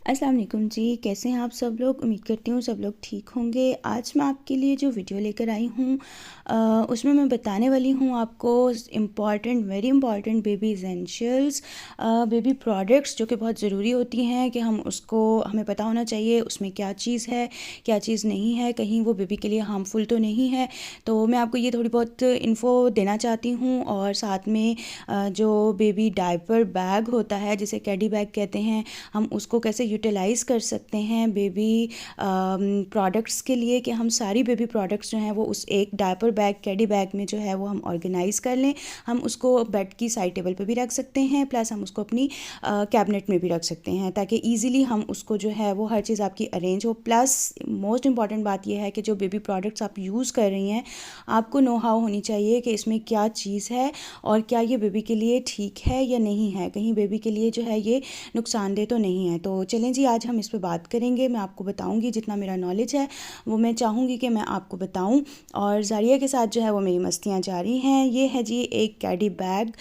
अस्सलाम वालेकुम जी। कैसे हैं आप सब लोग? उम्मीद करती हूँ सब लोग ठीक होंगे। आज मैं आपके लिए जो वीडियो लेकर आई हूँ उसमें मैं बताने वाली हूँ आपको very important baby essentials, baby products जो कि बहुत ज़रूरी होती हैं कि हमें पता होना चाहिए उसमें क्या चीज़ है, क्या चीज़ नहीं है, कहीं वो बेबी के लिए हार्मफुल तो नहीं है। तो मैं आपको ये थोड़ी बहुत इन्फो देना चाहती हूँ। और साथ में जो बेबी डायपर बैग होता है जिसे कैडी बैग कहते हैं, हम उसको कैसे यूटिलाइज़ कर सकते हैं बेबी प्रोडक्ट्स के लिए, कि हम सारी बेबी प्रोडक्ट्स जो हैं वो उस एक डायपर बैग कैडी बैग में जो है वो हम ऑर्गेनाइज़ कर लें। हम उसको बेड की साइड टेबल पे भी रख सकते हैं, प्लस हम उसको अपनी कैबिनेट में भी रख सकते हैं ताकि ईज़िली हम उसको जो है वो हर चीज़ आपकी अरेंज हो। प्लस मोस्ट इंपॉर्टेंट बात यह है कि जो बेबी प्रोडक्ट्स आप यूज़ कर रही हैं आपको नो हाउ होनी चाहिए कि इसमें क्या चीज़ है और क्या ये बेबी के लिए ठीक है या नहीं है, कहीं बेबी के लिए जो है ये नुकसानदेह तो नहीं है। तो चलें जी, आज हम इस पे बात करेंगे। मैं आपको बताऊंगी जितना मेरा नॉलेज है वो मैं चाहूँगी कि मैं आपको बताऊं। और जारिया के साथ जो है वो मेरी मस्तियाँ जारी हैं। ये है जी एक कैडी बैग,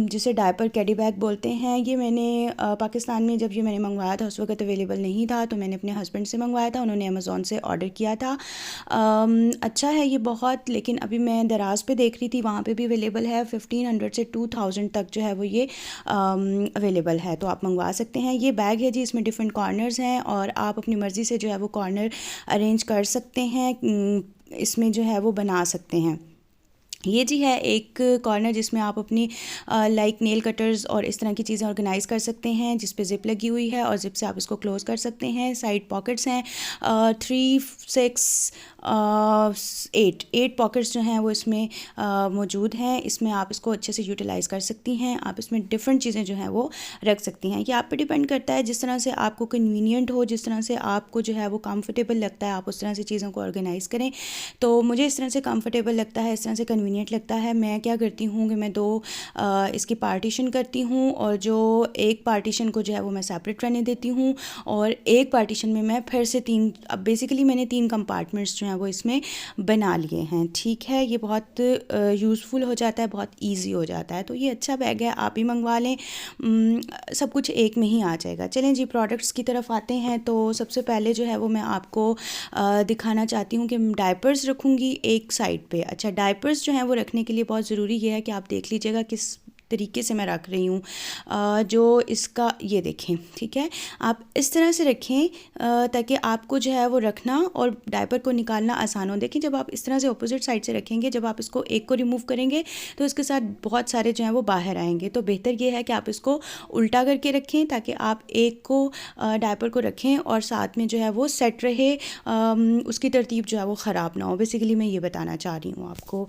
जिसे डायपर कैडी बैग बोलते हैं। ये मैंने पाकिस्तान में जब ये मैंने मंगवाया था उस वक्त अवेलेबल नहीं था, तो मैंने अपने हस्बैंड से मंगवाया था, उन्होंने अमेज़ॉन से ऑर्डर किया था। अच्छा है ये बहुत, लेकिन अभी मैं दराज पे देख रही थी, वहाँ पे भी अवेलेबल है। 1500 से 2000 तक जो है वो ये अवेलेबल है, तो आप मंगवा सकते हैं। ये बैग है जी, इसमें डिफरेंट कॉर्नर्स हैं और आप अपनी मर्ज़ी से जो है वो कॉर्नर अरेंज कर सकते हैं, इसमें जो है वो बना सकते हैं। ये जी है एक कॉर्नर जिसमें आप अपनी लाइक नेल कटर्स और इस तरह की चीज़ें ऑर्गेनाइज़ कर सकते हैं, जिस पे ज़िप लगी हुई है और ज़िप से आप इसको क्लोज़ कर सकते हैं। साइड पॉकेट्स हैं 3, 6, 8 पॉकेट्स जो हैं वो इसमें मौजूद हैं। इसमें आप इसको अच्छे से यूटिलाइज़ कर सकती हैं। आप इसमें डिफरेंट चीज़ें जो हैं वो रख सकती हैं। ये आप पे डिपेंड करता है, जिस तरह से आपको कन्वीनियंट हो, जिस तरह से आपको जो है वो कंफर्टेबल लगता है, आप उस तरह से चीज़ों को ऑर्गेनाइज़ करें। तो मुझे इस तरह से कंफर्टेबल लगता है, इस तरह से कन्वीनियंट लगता है। मैं क्या करती हूँ कि मैं दो इसकी पार्टीशन करती हूँ और जो एक पार्टीशन को जो है वो मैं सेपरेट रहने देती हूँ और एक पार्टीशन में मैं फिर से अब बेसिकली मैंने 3 कंपार्टमेंट्स जो हैं वो इसमें बना लिए हैं। ठीक है, ये बहुत यूज़फुल हो जाता है, बहुत ईजी हो जाता है। तो ये अच्छा बैग है, आप ही मंगवा लें, सब कुछ एक में ही आ जाएगा। चलें जी, प्रोडक्ट्स की तरफ आते हैं। तो सबसे पहले जो है वो मैं आपको दिखाना चाहती हूँ कि डायपर्स रखूँगी एक साइड पे। अच्छा, डायपर्स जो हैं वो रखने के लिए बहुत ज़रूरी ये है कि आप देख लीजिएगा किस तरीके से मैं रख रही हूँ। जो इसका ये देखें, ठीक है, आप इस तरह से रखें ताकि आपको जो है वो रखना और डायपर को निकालना आसान हो। देखिए, जब आप इस तरह से ऑपोजिट साइड से रखेंगे, जब आप इसको एक को रिमूव करेंगे तो इसके साथ बहुत सारे जो हैं वो बाहर आएंगे। तो बेहतर ये है कि आप इसको उल्टा करके रखें ताकि आप एक को डायपर को रखें और साथ में जो है वो सेट रहे, उसकी तरतीब जो है वो ख़राब ना हो। बेसिकली मैं ये बताना चाह रही हूँ आपको।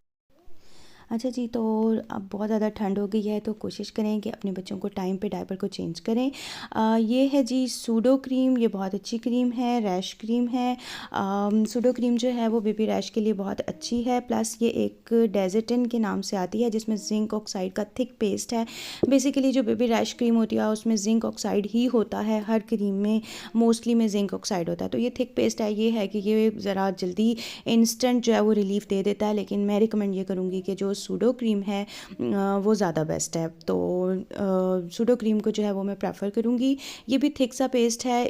अच्छा जी, तो अब बहुत ज़्यादा ठंड हो गई है तो कोशिश करें कि अपने बच्चों को टाइम पे डायपर को चेंज करें। ये है जी सूडो क्रीम, ये बहुत अच्छी क्रीम है, रैश क्रीम है। सूडो क्रीम जो है वो बेबी रैश के लिए बहुत अच्छी है। प्लस ये एक डेजर्टिन के नाम से आती है, जिसमें जिंक ऑक्साइड का थिक पेस्ट है। बेसिकली जो बेबी रैश क्रीम होती है उसमें जिंक ऑक्साइड ही होता है, हर क्रीम में मोस्टली में जिंक ऑक्साइड होता है। तो ये थिक पेस्ट है, ये है कि ये ज़रा जल्दी इंस्टेंट जो है वो रिलीफ दे देता है, लेकिन मैं रिकमेंड ये करूँगी कि जो सूडो क्रीम है वो ज़्यादा बेस्ट है। तो सूडो क्रीम को जो है वो मैं प्रेफर करूँगी। ये भी थिक सा पेस्ट है,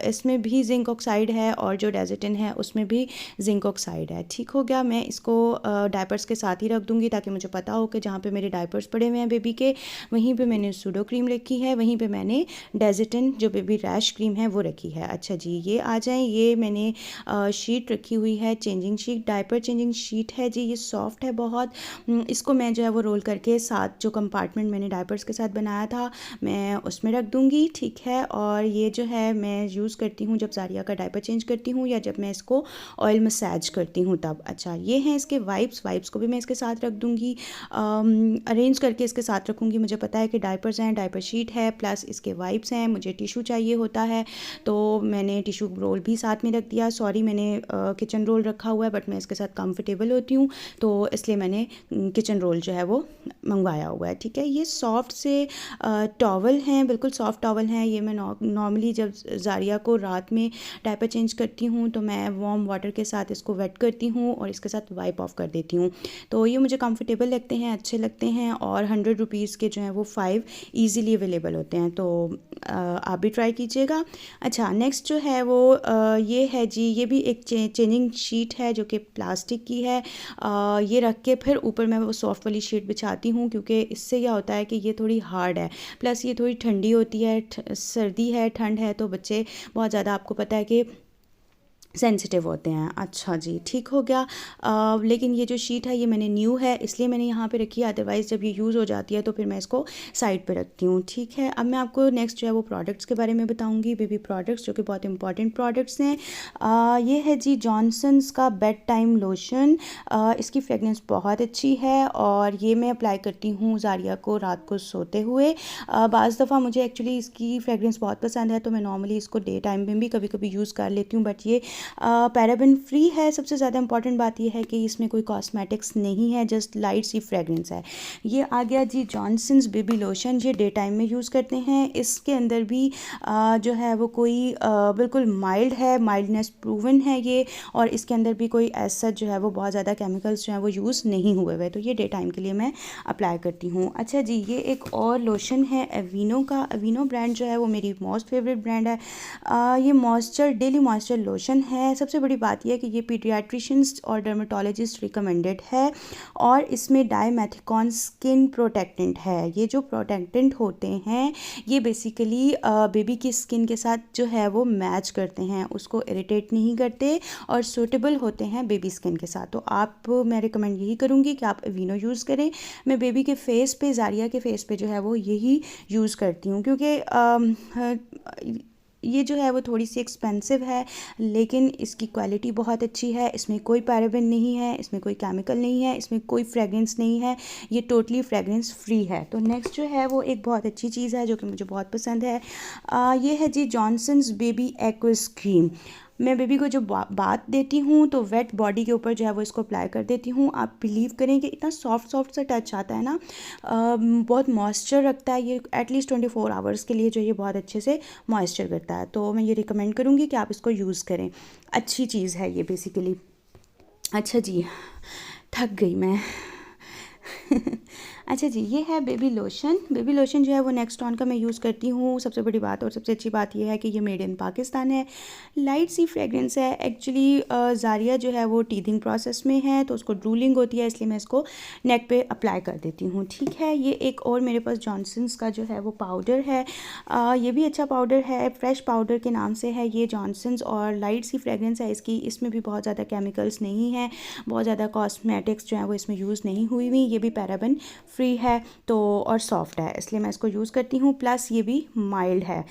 इसमें भी जिंक ऑक्साइड है और जो डेजर्टिन है उसमें भी जिंक ऑक्साइड है। ठीक हो गया, मैं इसको डायपर्स के साथ ही रख दूँगी ताकि मुझे पता हो कि जहाँ पे मेरे डायपर्स पड़े हुए हैं बेबी के, वहीं पे मैंने सूडो क्रीम रखी है, वहीं पे मैंने डेजर्टिन जो बेबी रैश क्रीम है वो रखी है। अच्छा जी, ये आ जाएँ, ये मैंने शीट रखी हुई है, changing sheet, diaper changing sheet है जी। ये सॉफ्ट है बहुत। इसको मैं जो है वो रोल करके साथ जो कंपार्टमेंट मैंने डायपर्स के साथ बनाया था मैं उसमें रख दूँगी। ठीक है, और ये जो है मैं यूज़ करती हूँ जब जारिया का डायपर चेंज करती हूँ या जब मैं इसको ऑयल मसाज करती हूँ तब। अच्छा, ये हैं इसके वाइप्स को भी मैं इसके साथ रख दूँगी, अरेंज करके इसके साथ रखूँगी। मुझे पता है कि डायपर्स हैं, डायपर शीट है, प्लस इसके वाइप्स हैं, मुझे टिशू चाहिए होता है तो मैंने टिशू रोल भी साथ में रख दिया। सॉरी, मैंने किचन रोल रखा हुआ है बट मैं इसके साथ कंफर्टेबल होती हूँ तो इसलिए मैंने किचन रोल जो है वो मंगवाया हुआ है। ठीक है, ये सॉफ्ट से टॉवल हैं, बिल्कुल सॉफ्ट टॉवल हैं। ये मैं नॉर्मली जब जारिया को रात में डायपर चेंज करती हूँ तो मैं वार्म वाटर के साथ इसको वेट करती हूँ और इसके साथ वाइप ऑफ कर देती हूँ। तो ये मुझे कंफर्टेबल लगते हैं, अच्छे लगते हैं और 100 रुपीज़ के जो हैं वो 5 ईजीली अवेलेबल होते हैं। तो आप भी ट्राई कीजिएगा। अच्छा, नेक्स्ट जो है वो ये है जी, ये भी एक चेंजिंग शीट है जो कि प्लास्टिक की है। ये रख के फिर ऊपर मैं वो सॉफ्ट वाली शीट बिछाती हूँ, क्योंकि इससे क्या होता है कि ये थोड़ी हार्ड है, प्लस ये थोड़ी ठंडी होती है। सर्दी है, ठंड है, तो बच्चे बहुत ज़्यादा, आपको पता है कि सेंसिटिव होते हैं। अच्छा जी, ठीक हो गया। लेकिन ये जो शीट है ये मैंने न्यू है इसलिए मैंने यहाँ पे रखी है, अदरवाइज़ जब ये यूज़ हो जाती है तो फिर मैं इसको साइड पे रखती हूँ। ठीक है, अब मैं आपको नेक्स्ट जो है वो प्रोडक्ट्स के बारे में बताऊँगी, बेबी प्रोडक्ट्स जो कि बहुत इंपॉर्टेंट प्रोडक्ट्स हैं। ये है जी जॉनसन्स का बेड टाइम लोशन। इसकी फ्रेगनेंस बहुत अच्छी है और ये मैं अप्लाई करती हूँ जारिया को रात को सोते हुए। बाज़ दफ़ा मुझे एक्चुअली इसकी फ्रेगनेंस बहुत पसंद है तो मैं नॉर्मली इसको डे टाइम में भी कभी कभी यूज़ कर लेती हूँ, बट ये पैराबेन फ्री है। सबसे ज़्यादा इंपॉर्टेंट बात यह है कि इसमें कोई कॉस्मेटिक्स नहीं है, जस्ट लाइट सी फ्रेगरेंस है। ये आ गया जी जॉनसन्स बेबी लोशन, ये डे टाइम में यूज़ करते हैं। इसके अंदर भी जो है वो कोई बिल्कुल माइल्ड है, माइल्डनेस प्रूवन है ये, और इसके अंदर भी कोई ऐसा जो है वो बहुत ज़्यादा केमिकल्स जो है वो यूज़ नहीं हुए हुए, तो ये डे टाइम के लिए मैं अप्लाई करती हूँ। अच्छा जी, ये एक और लोशन है एविनो का। एविनो ब्रांड जो है वो मेरी मोस्ट फेवरेट ब्रांड है। ये मॉइस्चर डेली मॉइस्चर लोशन है। सबसे बड़ी बात यह है कि ये पीडियाट्रिशियंस और डर्मेटोलॉजिस्ट रिकमेंडेड है और इसमें डाइमेथिकॉन स्किन प्रोटेक्टेंट है। ये जो प्रोटेक्टेंट होते हैं ये बेसिकली बेबी की स्किन के साथ जो है वो मैच करते हैं, उसको इरिटेट नहीं करते और सूटेबल होते हैं बेबी स्किन के साथ। तो मैं रिकमेंड यही करूँगी कि आप एविनो यूज़ करें। मैं बेबी के फेस पे, जारिया के फेस पे जो है वो यही यूज़ करती हूँ, क्योंकि ये जो है वो थोड़ी सी एक्सपेंसिव है लेकिन इसकी क्वालिटी बहुत अच्छी है। इसमें कोई पैराबेन नहीं है, इसमें कोई केमिकल नहीं है, इसमें कोई फ्रेगरेंस नहीं है, ये टोटली फ्रेगरेंस फ्री है। तो नेक्स्ट जो है वो एक बहुत अच्छी चीज़ है जो कि मुझे बहुत पसंद है। ये है जी जॉनसन्स बेबी एक्विस क्रीम। मैं बेबी को जो बात देती हूँ तो वेट बॉडी के ऊपर जो है वो इसको अप्लाई कर देती हूँ। आप बिलीव करें कि इतना सॉफ्ट सा टच आता है ना, बहुत मॉइस्चर रखता है ये, एटलीस्ट 24 आवर्स के लिए जो ये बहुत अच्छे से मॉइस्चर करता है। तो मैं ये रिकमेंड करूँगी कि आप इसको यूज़ करें, अच्छी चीज़ है ये बेसिकली। अच्छा जी, थक गई मैं। अच्छा जी, ये है बेबी लोशन। बेबी लोशन जो है वो नेक्सटॉन का मैं यूज़ करती हूँ। सबसे बड़ी बात और सबसे अच्छी बात ये है कि ये मेड इन पाकिस्तान है, लाइट सी फ्रेगरेंस है। एक्चुअली जारिया जो है वो टीथिंग प्रोसेस में है तो उसको ड्रूलिंग होती है, इसलिए मैं इसको नेक पे अप्लाई कर देती हूँ। ठीक है, ये एक और मेरे पास जॉनसन्स का जो है वो पाउडर है। ये भी अच्छा पाउडर है, फ्रेश पाउडर के नाम से है ये जॉनसन्स, और लाइट सी फ्रेगरेंस है इसकी। इसमें भी बहुत ज़्यादा केमिकल्स नहीं है, बहुत ज़्यादा कॉस्मेटिक्स जो है वो इसमें यूज़ नहीं हुई हुई। ये भी पैराबेन फ्री है तो और सॉफ्ट है, इसलिए मैं इसको यूज़ करती हूँ। प्लस ये भी माइल्ड है।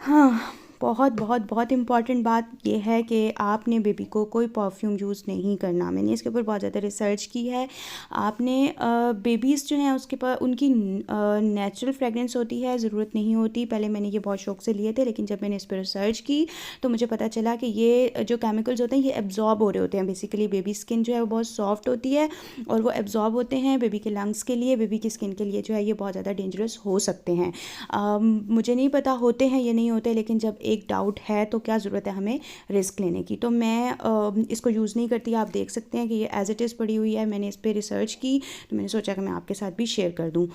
हाँ, बहुत बहुत बहुत इम्पॉर्टेंट बात यह है कि आपने बेबी को कोई परफ्यूम यूज़ नहीं करना। मैंने इसके ऊपर बहुत ज़्यादा रिसर्च की है। आपने बेबीज़ जो हैं उसके पास उनकी नेचुरल फ्रेगरेंस होती है, ज़रूरत नहीं होती। पहले मैंने ये बहुत शौक से लिए थे, लेकिन जब मैंने इस पर रिसर्च की तो मुझे पता चला कि ये जो केमिकल्स होते हैं ये एब्जॉर्ब हो रहे होते हैं। बेसिकली बेबी स्किन जो है वो बहुत सॉफ्ट होती है और वो एब्जॉर्ब होते हैं बेबी के लंग्स के लिए, बेबी की स्किन के लिए जो है ये बहुत ज़्यादा डेंजरस हो सकते हैं। मुझे नहीं पता होते हैं या नहीं होते, लेकिन जब एक डाउट है तो क्या ज़रूरत है हमें रिस्क लेने की। तो मैं इसको यूज़ नहीं करती। आप देख सकते हैं कि ये एज इट इज़ पड़ी हुई है। मैंने इस पर रिसर्च की तो मैंने सोचा कि मैं आपके साथ भी शेयर कर दूं।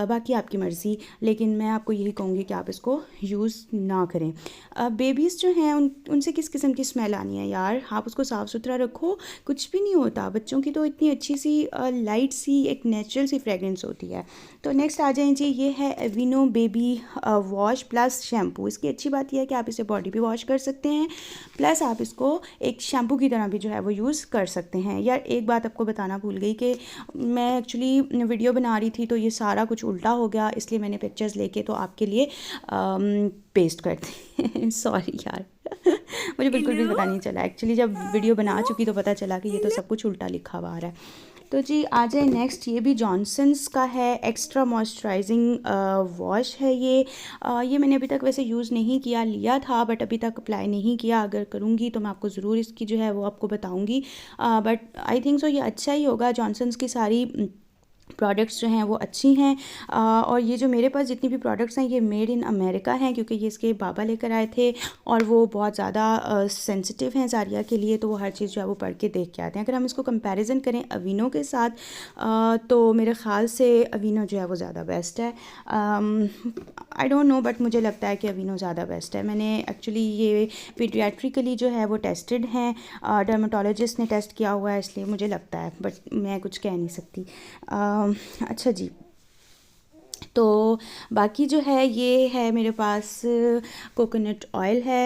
बाकी आपकी मर्ज़ी, लेकिन मैं आपको यही कहूँगी कि आप इसको यूज़ ना करें। बेबीज़ जो हैं उनसे किस किस्म की स्मेल आनी है यार, आप उसको साफ़ सुथरा रखो, कुछ भी नहीं होता। बच्चों की तो इतनी अच्छी सी लाइट सी एक नेचुरल सी फ्रेगरेंस होती है। तो नेक्स्ट आ जाए जी, ये है एविनो बेबी वॉश प्लस शैम्पू। इसकी अच्छी बात यह है कि आप इसे बॉडी भी वॉश कर सकते हैं, प्लस आप इसको एक शैम्पू की तरह भी जो है वो यूज़ कर सकते हैं। यार एक बात आपको बताना भूल गई कि मैं एक्चुअली वीडियो बना रही थी तो ये सारा कुछ उल्टा हो गया, इसलिए मैंने पिक्चर्स लेके तो आपके लिए पेस्ट कर दी। सॉरी यार। मुझे बिल्कुल भी पता नहीं चला एक्चुअली, जब वीडियो बना चुकी तो पता चला कि ये तो सब कुछ उल्टा लिखा हुआ आ रहा है। तो जी आ जाए नेक्स्ट, ये भी जॉनसन्स का है, एक्स्ट्रा मॉइस्चराइजिंग वॉश है ये। ये मैंने अभी तक वैसे यूज़ नहीं किया, लिया था बट अभी तक अप्लाई नहीं किया। अगर करूँगी तो मैं आपको ज़रूर इसकी जो है वो आपको बताऊँगी। बट आई थिंक सो ये अच्छा ही होगा। जॉनसन्स की सारी प्रोडक्ट्स जो हैं वो अच्छी हैं। और ये जो मेरे पास जितनी भी प्रोडक्ट्स हैं ये मेड इन अमेरिका हैं, क्योंकि ये इसके बाबा लेकर आए थे और वो बहुत ज़्यादा सेंसिटिव हैं ज़ारिया के लिए, तो वो हर चीज़ जो है वो पढ़ के देख के आते हैं। अगर हम इसको कंपैरिजन करें अवीनो के साथ तो मेरे ख़्याल से अवीनो जो है वो ज़्यादा बेस्ट है। आई डोंट नो बट मुझे लगता है कि अवीनो ज़्यादा बेस्ट है। मैंने एक्चुअली ये पीडियाट्रिकली जो है वो टेस्टेड हैं, डर्माटोलॉजिस्ट ने टेस्ट किया हुआ है, इसलिए मुझे लगता है, बट मैं कुछ कह नहीं सकती। अच्छा जी, तो बाकी जो है ये है मेरे पास कोकोनट ऑयल है।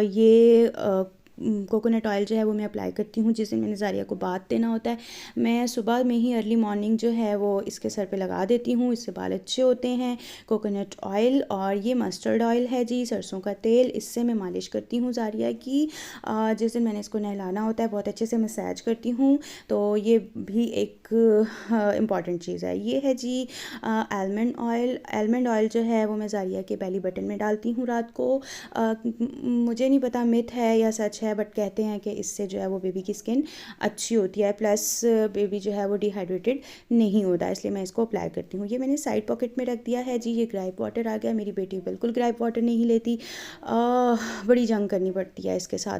ये कोकोनट ऑयल जो है वो मैं अप्लाई करती हूँ जिस दिन मैंने ज़ारिया को बाथ देना होता है। मैं सुबह में ही अर्ली मॉर्निंग जो है वो इसके सर पे लगा देती हूँ, इससे बाल अच्छे होते हैं। कोकोनट ऑयल और ये मस्टर्ड ऑयल है जी, सरसों का तेल, इससे मैं मालिश करती हूँ ज़ारिया की। जिस दिन मैंने इसको नहलाना होता है बहुत अच्छे से मसाज करती हूँ, तो ये भी एक इम्पॉर्टेंट चीज़ है। ये है जी आलमंड ऑयल। आलमंड ऑयल जो है वो मैं ज़ारिया के बेली बटन में डालती हूँ रात को। मुझे नहीं पता मिथ है या सच है, बट कहते हैं कि इससे जो है वो बेबी की स्किन अच्छी होती है, प्लस बेबी जो है वो डिहाइड्रेटेड नहीं होता, इसलिए मैं इसको अप्लाई करती हूँ। ये मैंने साइड पॉकेट में रख दिया है जी। ये ग्राइप वाटर आ गया, मेरी बेटी बिल्कुल ग्राइप वाटर नहीं लेती, बड़ी जंग करनी पड़ती है इसके साथ।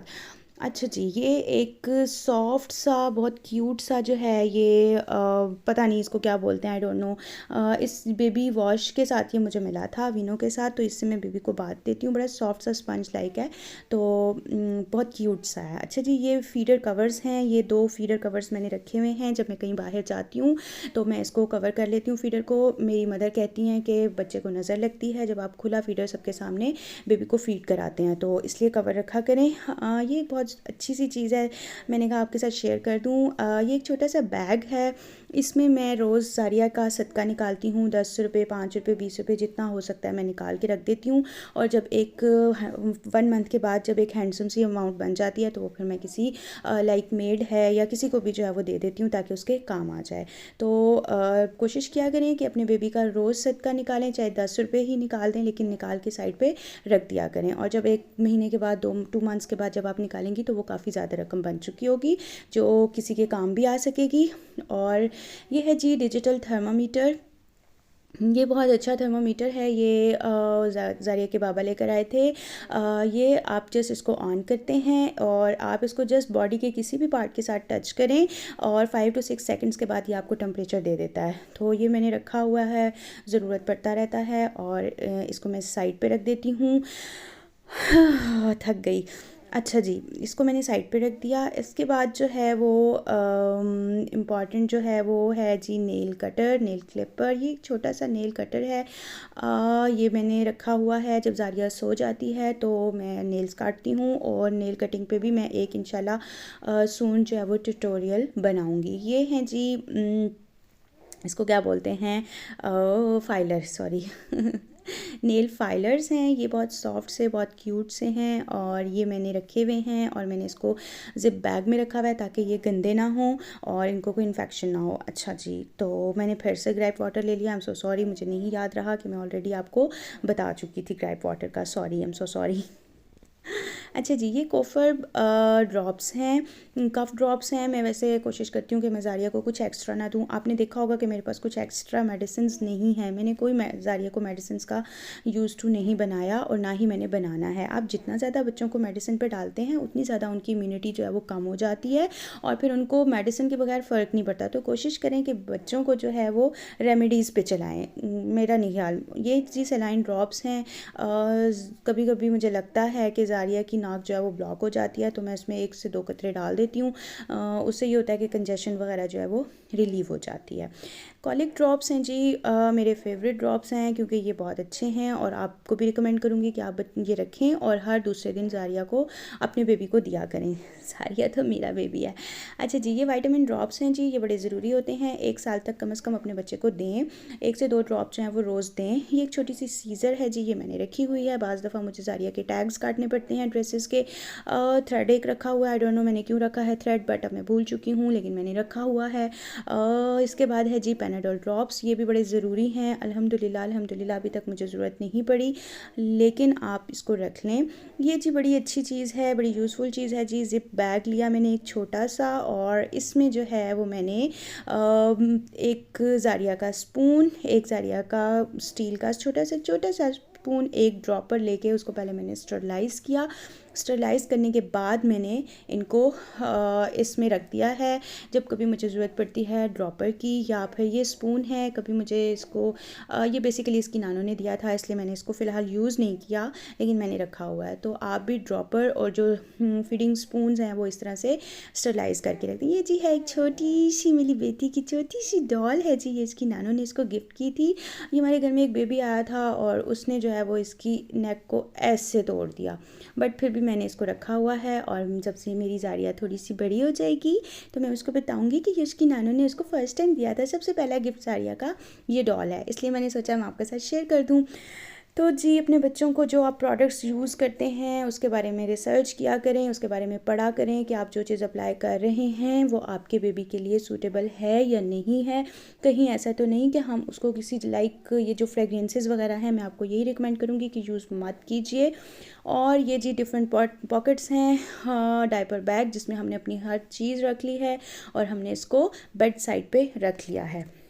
अच्छा जी, ये एक सॉफ्ट सा बहुत क्यूट सा जो है ये पता नहीं इसको क्या बोलते हैं, आई डोंट नो। इस बेबी वॉश के साथ ये मुझे मिला था विनो के साथ, तो इससे मैं बेबी को बाथ देती हूँ। बड़ा सॉफ्ट सा स्पंज लाइक है, तो बहुत क्यूट सा है। अच्छा जी, ये फीडर कवर्स हैं, ये 2 फीडर कवर्स मैंने रखे हुए हैं। जब मैं कहीं बाहर जाती हूँ तो मैं इसको कवर कर लेती हूँ फीडर को। मेरी मदर कहती हैं कि बच्चे को नज़र लगती है जब आप खुला फीडर सबके सामने बेबी को फीड कराते हैं, तो इसलिए कवर रखा करें। ये बहुत अच्छी सी चीज़ है, मैंने कहा आपके साथ शेयर कर दूँ। ये एक छोटा सा बैग है, इसमें मैं रोज़ ज़ारिया का सदका निकालती हूँ। 10 रुपये, 5 रुपये, 20 रुपये जितना हो सकता है मैं निकाल के रख देती हूँ। और जब एक 1 मंथ के बाद जब एक हैंडसम सी अमाउंट बन जाती है तो वो फिर मैं किसी लाइक मेड है या किसी को भी जो है वो दे देती हूँ ताकि उसके काम आ जाए। तो कोशिश किया करें कि अपने बेबी का रोज़ सदका निकालें, चाहे 10 रुपये ही निकाल दें, लेकिन निकाल के साइड पे रख दिया करें। और जब 1 महीने के बाद 2 मंथ्स के बाद जब आप निकालेंगी तो वो काफ़ी ज़्यादा रकम बन चुकी होगी जो किसी के काम भी आ सकेगी। और ये है जी डिजिटल थर्मामीटर। ये बहुत अच्छा थर्मामीटर है, ये ज़ारिया के बाबा लेकर आए थे। ये आप जस्ट इसको ऑन करते हैं और आप इसको जस्ट बॉडी के किसी भी पार्ट के साथ टच करें और 5 to 6 सेकंड्स के बाद ये आपको टेम्परेचर दे देता है। तो ये मैंने रखा हुआ है, ज़रूरत पड़ता रहता है। और इसको मैं साइड पे रख देती हूँ। थक गई। अच्छा जी, इसको मैंने साइड पे रख दिया। इसके बाद जो है वो इम्पॉर्टेंट जो है वो है जी नेल कटर, नेल क्लिपर। ये एक छोटा सा नेल कटर है, ये मैंने रखा हुआ है। जब ज़ारिया सो जाती है तो मैं नेल्स काटती हूँ और नेल कटिंग पे भी मैं एक इंशाल्लाह सून जो है वो ट्यूटोरियल बनाऊँगी। ये हैं जी इसको क्या बोलते हैं, फाइलर, सॉरी नेल फाइलर्स हैं। ये बहुत सॉफ्ट से बहुत क्यूट से हैं और ये मैंने रखे हुए हैं और मैंने इसको ज़िप बैग में रखा हुआ है ताकि ये गंदे ना हो और इनको कोई इन्फेक्शन ना हो। अच्छा जी, तो मैंने फिर से ग्राइप वाटर ले लिया। आई एम सो सॉरी, मुझे नहीं याद रहा कि मैं ऑलरेडी आपको बता चुकी थी ग्राइप वाटर का। Sorry, I am so sorry. अच्छा जी, ये कोफर ड्रॉप्स हैं, कफ ड्रॉप्स हैं। मैं वैसे कोशिश करती हूँ कि मैं ज़ारिया को कुछ एक्स्ट्रा ना दूँ। आपने देखा होगा कि मेरे पास कुछ एक्स्ट्रा मेडिसिन नहीं है, मैंने कोई ज़ारिया को मेडिसिन का यूज़ टू नहीं बनाया और ना ही मैंने बनाना है। आप जितना ज़्यादा बच्चों को मेडिसिन पर डालते हैं उतनी ज़्यादा उनकी इम्यूनिटी जो है वो कम हो जाती है और फिर उनको मेडिसिन के बगैर फ़र्क नहीं पड़ता। तो कोशिश करें कि बच्चों को जो है वो रेमेडीज़ पे चलाएँ, मेरा नहीं ख्याल। ये जी सलाइन ड्रॉप्स हैं। कभी कभी मुझे लगता है कि ज़ारिया की नाक जो है वो ब्लॉक हो जाती है, तो मैं इसमें 1 से 2 कतरे डाल देती हूँ। उससे ये होता है कि कंजेशन वगैरह जो है वो रिलीव हो जाती है। कॉलिक ड्रॉप्स हैं जी, मेरे फेवरेट ड्रॉप्स हैं क्योंकि ये बहुत अच्छे हैं और आपको भी रिकमेंड करूँगी कि आप ये रखें और हर दूसरे दिन ज़ारिया को अपने बेबी को दिया करें। ज़ारिया तो मेरा बेबी है। अच्छा जी, ये विटामिन ड्रॉप्स हैं जी, ये बड़े ज़रूरी होते हैं। 1 साल तक कम से कम अपने बच्चे को दें, 1 से 2 ड्रॉप जो हैं वो रोज़ दें। ये एक छोटी सी सीज़र है जी, ये मैंने रखी हुई है। बाज़ दफ़ा मुझे ज़ारिया के टैग्स काटने पड़ते हैं ड्रेस ड्रेसेस के। थ्रेड एक रखा हुआ है, आई डोंट नो मैंने क्यों रखा है थ्रेड, बट अब मैं भूल चुकी हूँ, लेकिन मैंने रखा हुआ है। इसके बाद है जी पैनाडोल ड्रॉप्स, ये भी बड़े ज़रूरी हैं। अल्हम्दुलिल्लाह अभी तक मुझे ज़रूरत नहीं पड़ी, लेकिन आप इसको रख लें। ये जी बड़ी अच्छी चीज़ है, बड़ी यूज़फुल चीज़ है जी। ज़िप बैग लिया मैंने एक छोटा सा, और इसमें जो है वो मैंने एक ज़ारिया का स्पून, एक ज़ारिया का स्टील का छोटा सा स्पून, एक ड्रॉपर लेके उसको पहले मैंने स्टरलाइज़ किया। स्टरलाइज़ करने के बाद मैंने इनको इसमें रख दिया है। जब कभी मुझे ज़रूरत पड़ती है ड्रॉपर की, या फिर ये स्पून है, कभी मुझे इसको ये बेसिकली इसकी नानों ने दिया था, इसलिए मैंने इसको फ़िलहाल यूज़ नहीं किया, लेकिन मैंने रखा हुआ है। तो आप भी ड्रॉपर और जो फीडिंग स्पून्स हैं वो इस तरह से स्टरलाइज़ करके रखते हैं। ये जी है एक छोटी सी मेरी बेटी की छोटी सी डॉल है जी, ये इसकी नानों ने इसको गिफ्ट की थी। ये हमारे घर में एक बेबी आया था और उसने जो है वो इसकी नेक को ऐसे तोड़ दिया, बट फिर भी मैंने इसको रखा हुआ है। और जब से मेरी ज़ारिया थोड़ी सी बड़ी हो जाएगी तो मैं उसको बताऊंगी कि ये उसकी नानों ने उसको फ़र्स्ट टाइम दिया था, सबसे पहला गिफ्ट ज़ारिया का ये डॉल है, इसलिए मैंने सोचा मैं आपके साथ शेयर कर दूँ। तो जी अपने बच्चों को जो आप प्रोडक्ट्स यूज़ करते हैं उसके बारे में रिसर्च किया करें, उसके बारे में पढ़ा करें कि आप जो चीज़ अप्लाई कर रहे हैं वो आपके बेबी के लिए सूटेबल है या नहीं है। कहीं ऐसा तो नहीं कि हम उसको किसी ये जो फ्रेगरेंसेस वगैरह हैं, मैं आपको यही रिकमेंड करूँगी कि यूज़ मत कीजिए। और ये जी डिफरेंट पॉकेट्स हैं, डायपर बैग जिसमें हमने अपनी हर चीज़ रख ली है और हमने इसको बेड साइड पे रख लिया है।